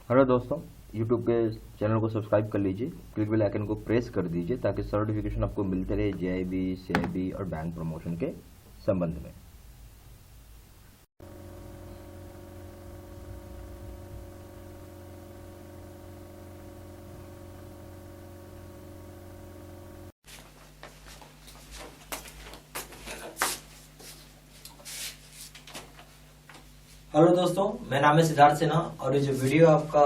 Hello दोस्तों, YouTube के channel को सब्सक्राइब कर लीजिए, क्लिक बेल आइकन को प्रेस कर दीजिए ताकि सर्टिफिकेशन आपको मिलते रहे जेआईबी, सीआईबी और बैंक प्रमोशन के संबंध में। हेलो दोस्तों, मेरा नाम है सिद्धार्थ सिन्हा और ये जो वीडियो आपका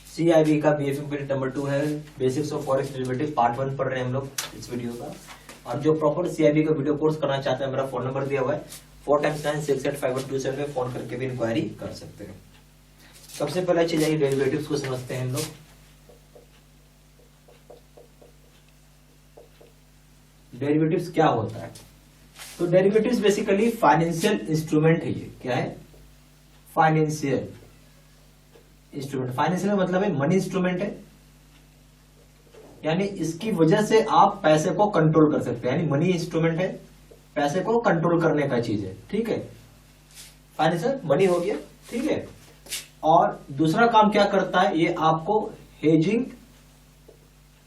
सीआईबी का बीएफएम पीरियड नंबर 2 है, basics of forex derivative part 1 पढ़ रहे हैं हम लोग इस वीडियो का। और जो प्रॉपर सीआईबी का वीडियो कोर्स करना चाहते हैं, मेरा फोन नंबर दिया हुआ है 4x9685127 पे फोन करके भी इंक्वायरी कर सकते हैं। सबसे पहले चीज आइए डेरिवेटिव्स को समझते हैं हम लोग। डेरिवेटिव्स क्या होता है? तो डेरिवेटिव्स बेसिकली फाइनेंशियल इंस्ट्रूमेंट है। ये क्या है? Financial instrument. फाइनेंशियल मतलब है मनी इंस्ट्रूमेंट है, यानी इसकी वजह से आप पैसे को कंट्रोल कर सकते हैं। यानी मनी इंस्ट्रूमेंट है, पैसे को कंट्रोल करने का चीज है। ठीक है, फाइनेंशियल मनी हो गया। ठीक है, और दूसरा काम क्या करता है? ये आपको हेजिंग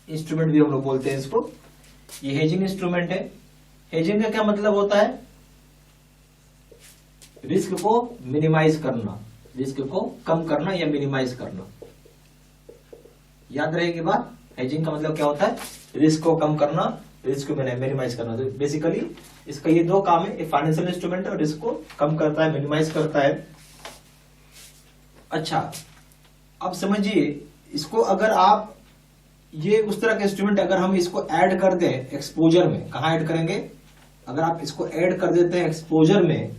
इंस्ट्रूमेंट भी हम लोग बोलते हैं इसको। ये हेजिंग इंस्ट्रूमेंट है। हेजिंग का क्या मतलब होता है? रिस्क को मिनिमाइज करना, रिस्क को कम करना या मिनिमाइज करना। याद रहेगी बात, हेजिंग का मतलब क्या होता है? रिस्क को कम करना, रिस्क को मिनिमाइज करना। तो बेसिकली इसका ये दो काम है, फाइनेंशियल इंस्ट्रूमेंट है और रिस्क को कम करता है, मिनिमाइज करता है। अच्छा, अब समझिए इसको, अगर आप ये उस तरह का इंस्ट्रूमेंट अगर हम इसको ऐड कर दें एक्सपोजर में, कहां ऐड करेंगे? अगर आप इसको ऐड कर देते हैं एक्सपोजर में,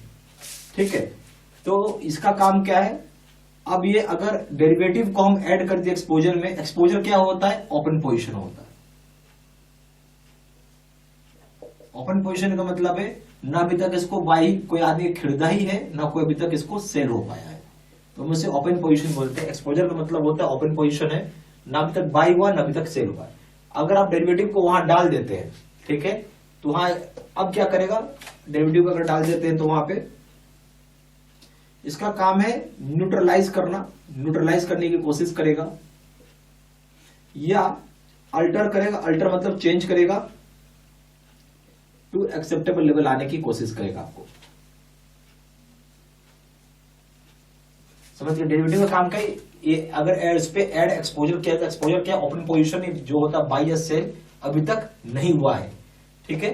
ठीक है, तो इसका काम क्या है? अब ये अगर डेरिवेटिव को हम ऐड कर दिए एक्सपोजर में, एक्सपोजर क्या होता है? ओपन पोजीशन होता है। ओपन पोजीशन का मतलब है ना अभी तक इसको बाई कोई आदमी खरीदा ही है, ना कोई अभी तक इसको सेल हो पाया है, तो हम इसे ओपन पोजीशन बोलते हैं। एक्सपोजर का मतलब होता है ओपन पोजीशन है, ना अभी तक बाई हुआ ना अभी तक सेल हुआ है। अगर आप डेरिवेटिव को वहां डाल देते हैं, ठीक है, तो वहां अब क्या करेगा? डेरिवेटिव को अगर डाल देते हैं तो वहां पे इसका काम है न्यूट्रलाइज करना, न्यूट्रलाइज करने की कोशिश करेगा या अल्टर करेगा। अल्टर मतलब चेंज करेगा, टू एक्सेप्टेबल लेवल आने की कोशिश करेगा आपको। समझ गए? डेरिवेटिव का काम क्या है? ये अगर इस पे ऐड एक्सपोजर किया तो एक्सपोजर क्या? ओपन पोजीशन जो होता है बाई या सेल अभी तक नहीं हुआ है। ठीक है,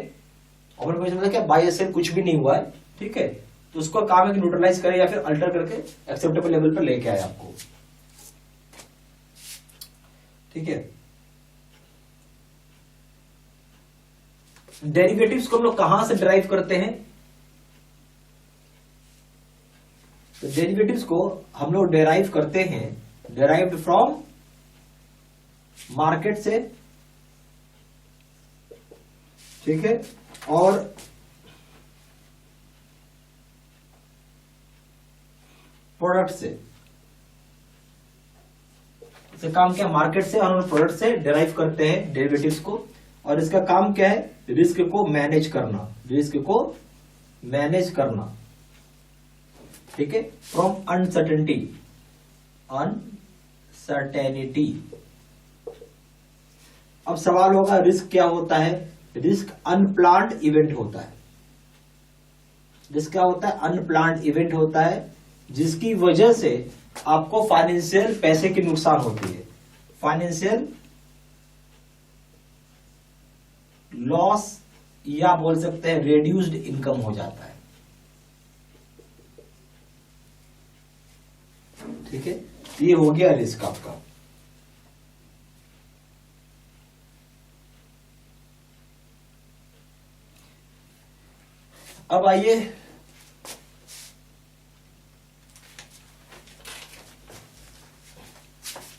ओपन पोजीशन मतलब क्या? बाई या सेल कुछ भी नहीं हुआ है। ठीक है, तो उसको काम है कि न्यूट्रलाइज करे या फिर अल्टर करके एक्सेप्टेबल लेवल पर लेके आए आपको। ठीक है, डेरिवेटिव्स को हम लोग कहां से डिराइव करते हैं? तो डेरिवेटिव्स को हम लोग डिराइव करते हैं, डिराइव्ड फ्रॉम मार्केट से। ठीक है, और प्रोडक्ट से। इसका काम क्या? मार्केट से और प्रोडक्ट से डिराइव करते हैं डेरिवेटिव्स को। और इसका काम क्या है? रिस्क को मैनेज करना, रिस्क को मैनेज करना। ठीक है, फ्रॉम अनसर्टेनिटी, अनसर्टेनिटी। अब सवाल होगा रिस्क क्या होता है? रिस्क अनप्लान्ड इवेंट होता है। रिस्क क्या होता है? अनप्लान्ड इवेंट होता है, जिसकी वजह से आपको फाइनेंशियल पैसे की नुकसान होती है। फाइनेंशियल लॉस या बोल सकते हैं रेड्यूस्ड इनकम हो जाता है। ठीक है, ये हो गया रिस्क आपका। अब आइए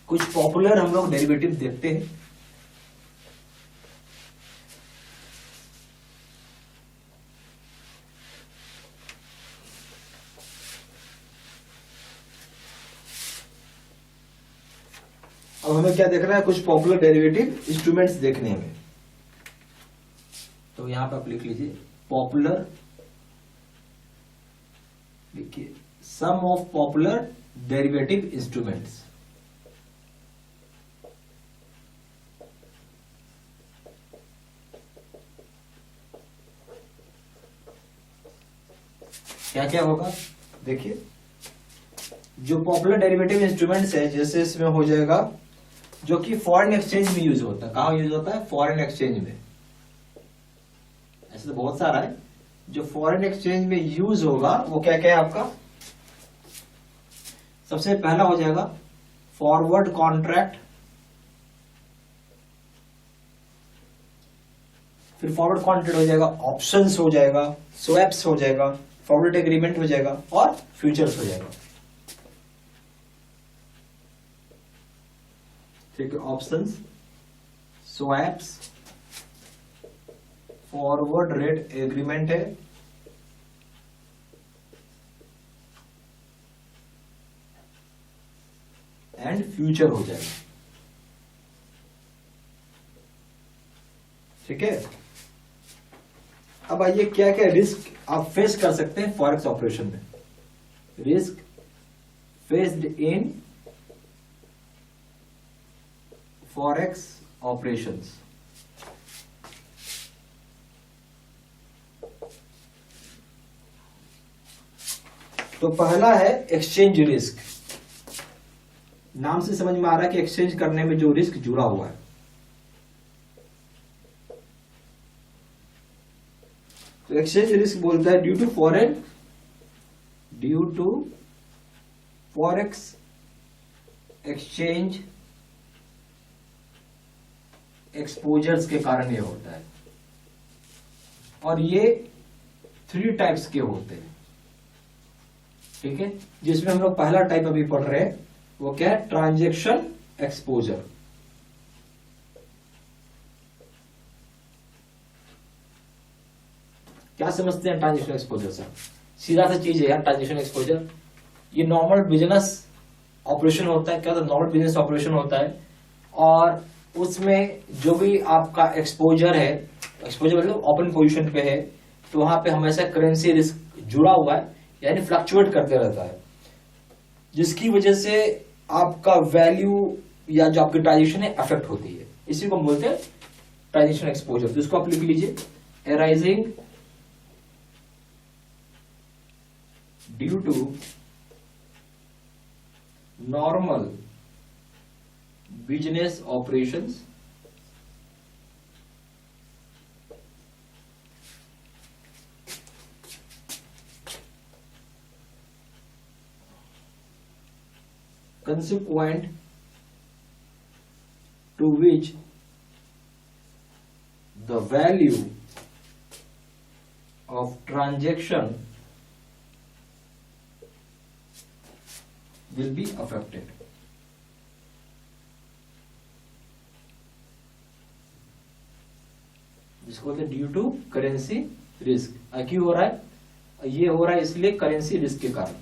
कुछ पॉपुलर हम लोग डेरिवेटिव देखते हैं। अब हमें क्या देखना है? कुछ पॉपुलर डेरिवेटिव इंस्ट्रूमेंट्स देखने हैं। तो यहां पर आप लिख लीजिए पॉपुलर, देखिए सम ऑफ पॉपुलर डेरिवेटिव इंस्ट्रूमेंट्स। क्या क्या होगा, देखिए जो पॉपुलर डेरिवेटिव इंस्ट्रूमेंट्स है, जैसे इसमें हो जाएगा जो कि फॉरेन एक्सचेंज में यूज होता है। कहाँ यूज होता है? फॉरेन एक्सचेंज में। ऐसे तो बहुत सारा है, जो फॉरेन एक्सचेंज में यूज होगा वो क्या क्या है आपका। सबसे पहला हो जाएगा फॉरवर्ड कॉन्ट्रैक्ट, फिर फॉरवर्ड कॉन्ट्रैक्ट हो जाएगा, ऑप्शंस हो जाएगा, स्वैप्स हो जाएगा, फॉरवर्ड एग्रीमेंट हो जाएगा और फ्यूचर्स हो जाएगा। ठीक है, options, swaps, forward rate agreement है, एंड फ्यूचर हो जाएगा। ठीक है, अब आइए क्या क्या रिस्क आप फेस कर सकते हैं फॉरेक्स ऑपरेशन में। Risk faced in forex operations. तो पहला है एक्सचेंज रिस्क। नाम से समझ में आ रहा है कि एक्सचेंज करने में जो रिस्क जुड़ा हुआ है। तो एक्सचेंज रिस्क बोलता है due to forex exchange exposures के कारण ये होता है। और ये 3 टाइप्स के होते हैं। ठीक है, जिसमें हम लोग पहला टाइप अभी पढ़ रहे हैं वो क्या है? Transaction exposure. क्या समझते हैं ट्रांजैक्शन एक्सपोजर से? सीधा सा चीज है यार ट्रांजैक्शन एक्सपोजर। ये नॉर्मल बिजनेस ऑपरेशन होता है। क्या होता है? नॉर्मल बिजनेस ऑपरेशन होता है और उसमें जो भी आपका एक्सपोजर है, एक्सपोजर मतलब ओपन पोजीशन पे है, तो वहां पे हमेशा करेंसी रिस्क जुड़ा हुआ है, यानी फ्लक्चुएट करते रहता है, जिसकी वजह से आपका वैल्यू या जो आपकी ट्रांजेक्शन है अफेक्ट होती है। इसी को बोलते हैं ट्रांजेक्शन एक्सपोजर। तो इसको आप लिख लीजिए, arising due to normal business operations consequent to which the value of transaction will be affected. जिसको बोलते हैं ड्यू टू करेंसी रिस्क। क्यों हो रहा है? ये हो रहा है इसलिए करेंसी रिस्क के कारण,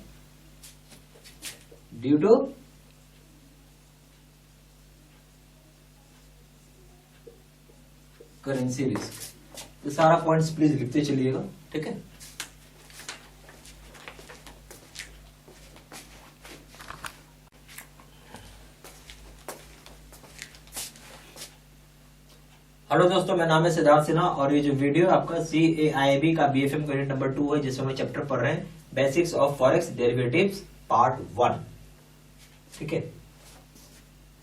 ड्यू टू करेंसी रिस्क। तो सारा पॉइंट्स प्लीज लिखते चलिएगा। ठीक है, हेलो दोस्तों, मेरा नाम है सिद्धार्थ सिन्हा और ये जो वीडियो आपका CAIIB का BFM क्रेडिट नंबर 2 है, जिसमें हम चैप्टर पढ़ रहे हैं basics of forex derivatives part 1। ठीक है,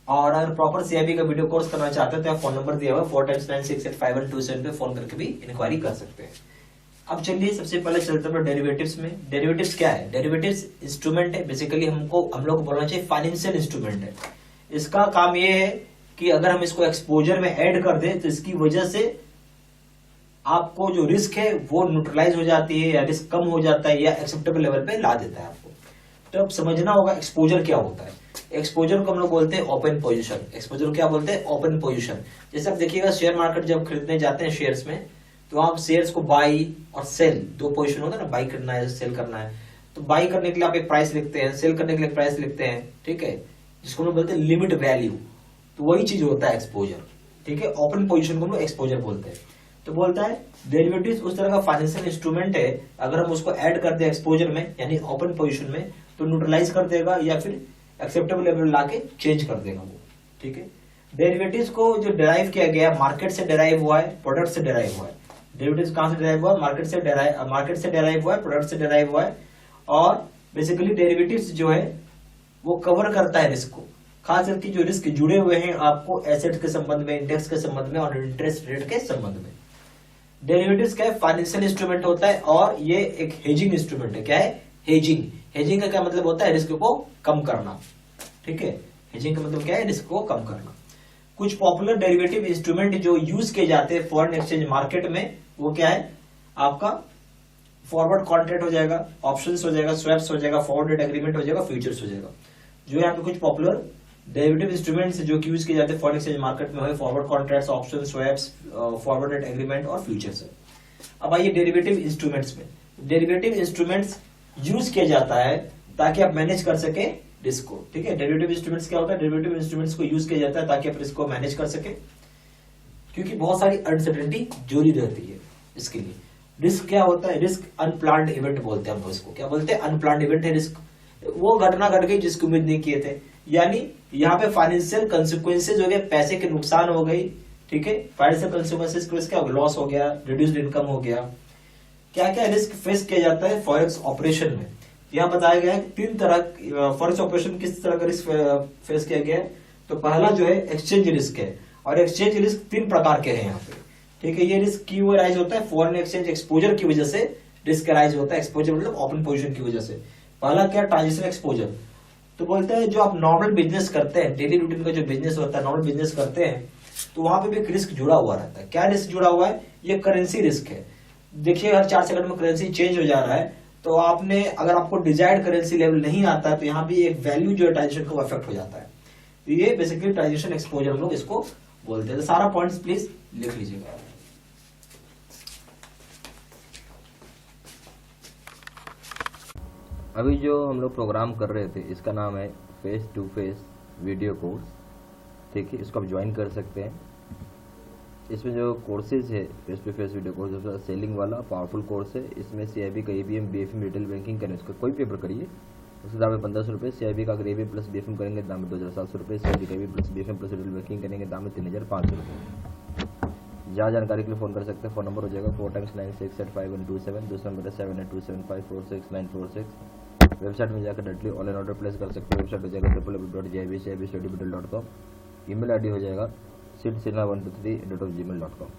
और अगर प्रॉपर CAIIB का वीडियो कोर्स करना चाहते हैं तो आप फोन नंबर दिया हुआ 4x9685127 पे फोन करके भी इंक्वायरी कर सकते हैं। अब चलिए सबसे पहले चलते हैं डेरिवेटिव्स में। डेरिवेटिव्स क्या है? डेरिवेटिव्स इंस्ट्रूमेंट है, बेसिकली हम लोग को बोलना चाहिए फाइनेंशियल इंस्ट्रूमेंट है। इसका काम ये है कि अगर हम इसको एक्सपोजर में ऐड कर दें तो इसकी वजह से आपको जो रिस्क है वो न्यूट्रलाइज हो जाती है, या रिस्क कम हो जाता है, या एक्सेप्टेबल लेवल पे ला देता है आपको। तो अब समझना होगा एक्सपोजर क्या होता है। एक्सपोजर को हम लोग बोलते हैं ओपन पोजीशन। एक्सपोजर क्या बोलते हैं? Open position. जैसे आप देखिएगा शेयर मार्केट जब खरीदने जाते हैं शेयर्स में, तो आप शेयर्स को बाई और सेल, 2 पोजीशन होता है ना, बाई करना है, सेल करना है। तो बाई करने के लिए आप एक प्राइस लिखते हैं, सेल करने के लिए प्राइस लिखते हैं। ठीक है, जिसको हम लोग बोलते हैं लिमिट वैल्यू। तो वही चीज होता है एक्सपोजर। ठीक है, ओपन पोजीशन को हम लोग एक्सपोजर बोलते हैं। तो बोलता है डेरिवेटिव्स उस तरह का फाइनेंशियल इंस्ट्रूमेंट है, अगर हम उसको ऐड कर दे एक्सपोजर में यानी ओपन पोजीशन में, तो न्यूट्रलाइज कर देगा या फिर एक्सेप्टेबल लेवल लाके चेंज कर देगा वो। ठीक है, डेरिवेटिव्स को जो डिराइव किया गया मार्केट से डिराइव हुआ है, प्रोडक्ट से डिराइव हुआ है। डेरिवेटिव्स कहां से डेराइव हुआ है? मार्केट से डेराइव हुआ है, प्रोडक्ट से डेराइव हुआ है। और बेसिकली डेरिवेटिव्स जो है वो कवर करता है रिस्क को, खास करके जो रिस्क जुड़े हुए हैं आपको एसेट के संबंध में, इंडेक्स के संबंध में और इंटरेस्ट रेट के संबंध में। डेरिवेटिव्स क्या है? फाइनेंशियल इंस्ट्रूमेंट होता है और ये एक हेजिंग इंस्ट्रूमेंट है। क्या है? हेजिंग। हेजिंग का क्या मतलब होता है? रिस्क को कम करना। ठीक है, हेजिंग का मतलब क्या है? रिस्क को कम करना। कुछ पॉपुलर डेरिवेटिव इंस्ट्रूमेंट जो यूज किए जाते हैं फॉरेन एक्सचेंज मार्केट में, वो क्या है? आपका फॉरवर्ड कॉन्ट्रैक्ट हो जाएगा, ऑप्शंस हो जाएगा, स्वैप्स हो जाएगा, फॉरवर्ड रेट एग्रीमेंट हो जाएगा, फ्यूचर्स हो जाएगा। जो यहाँ पे कुछ पॉपुलर डेरिवेटिव इंस्ट्रूमेंट्स जो यूज किए जाते हैं फॉरेन एक्सचेंज मार्केट में, है forward contracts, option, swaps, forward rate agreement और फ्यूचर्स है। अब आइए डेरिवेटिव इंस्ट्रूमेंट्स में। डेरिवेटिव इंस्ट्रूमेंट्स यूज किया जाता है ताकि आप मैनेज कर सके रिस्क को। ठीक है, डेरिवेटिव इंस्ट्रूमेंट्स क्या होता है? डेरिवेटिव इंस्ट्रूमेंट्स को यूज किया जाता है ताकि आप रिस्क को मैनेज कर सके, क्योंकि बहुत सारी अनसर्टेनिटी जुड़ी रहती है इसके लिए। रिस्क क्या होता है? रिस्क अनप्लान्ड इवेंट बोलते हैं हम इसको। क्या बोलते हैं? अनप्लान्ड इवेंट है रिस्क। वो घटना घट गई जिसकी उम्मीद नहीं किए थे, यानी यहाँ पे फाइनेंशियल कंसिक्वेंसेज हो गए, पैसे के नुकसान हो गई। ठीक है, फाइनेंशियल कंसिक्वेंसेज क्या हो गया? लॉस हो गया, रिड्यूस्ड इनकम हो गया। क्या क्या रिस्क फेस किया जाता है फॉरेक्स ऑपरेशन में? यहाँ बताया गया है 3 तरह फॉरेक्स ऑपरेशन किस तरह का रिस्क फेस किया गया है। तो पहला जो है एक्सचेंज रिस्क है, और एक्सचेंज रिस्क 3 प्रकार के हैं यहाँ पे। ठीक है, ये रिस्क क्यों राइज होता है? फॉरेन एक्सचेंज एक्सपोजर की वजह से रिस्क राइज होता है। एक्सपोजर मतलब ओपन पोजीशन की वजह से। पहला क्या? Transition exposure. तो बोलते हैं जो आप नॉर्मल बिजनेस करते हैं, डेली रूटीन का जो बिजनेस होता है, नॉर्मल बिजनेस करते हैं, तो वहां पे भी एक रिस्क जुड़ा हुआ रहता है। क्या रिस्क जुड़ा हुआ है? ये करेंसी रिस्क है। देखिए हर 4 सेकंड में करेंसी चेंज हो जा रहा है, तो आपने अगर आपको डिजायर्ड करेंसी लेवल नहीं आता है तो यहाँ भी एक वैल्यू जो है ट्रांजेक्शन का अफेक्ट हो जाता है। तो ये बेसिकली ट्रांजेक्शन एक्सपोजर हम लोग इसको बोलते हैं। तो सारा पॉइंट्स प्लीज लिख लीजिएगा। अभी जो हम लोग प्रोग्राम कर रहे थे इसका नाम है face to face video course. ठीक है, इसको आप ज्वाइन कर सकते हैं। इसमें जो कोर्सेज है face to face video course, जो सेलिंग वाला पावरफुल कोर्स है, इसमें CIB का ABM BFM रिटेल बैंकिंग करें, उसका कोई पेपर करिए, उसके दाम है 1500 रुपये। CIB का अगर ABM प्लस BFM करेंगे दाम है 2700 रुपये। CIB का ABM plus BFM plus retail banking करेंगे दाम है 3500 रुपये। ज़्यादा जानकारी के लिए फ़ोन कर सकते हैं। फ़ोन नंबर हो जाएगा 4 × 9685 दूसरा नंबर है 7827546946। वेबसाइट में जाकर डायरेक्टली ऑनलाइन ऑर्डर प्लेस कर सकते हैं। वेबसाइट हो जाएगा www.jibcibstudybiddle.com। ईमेल ID हो जाएगा sidsinha123@gmail.com।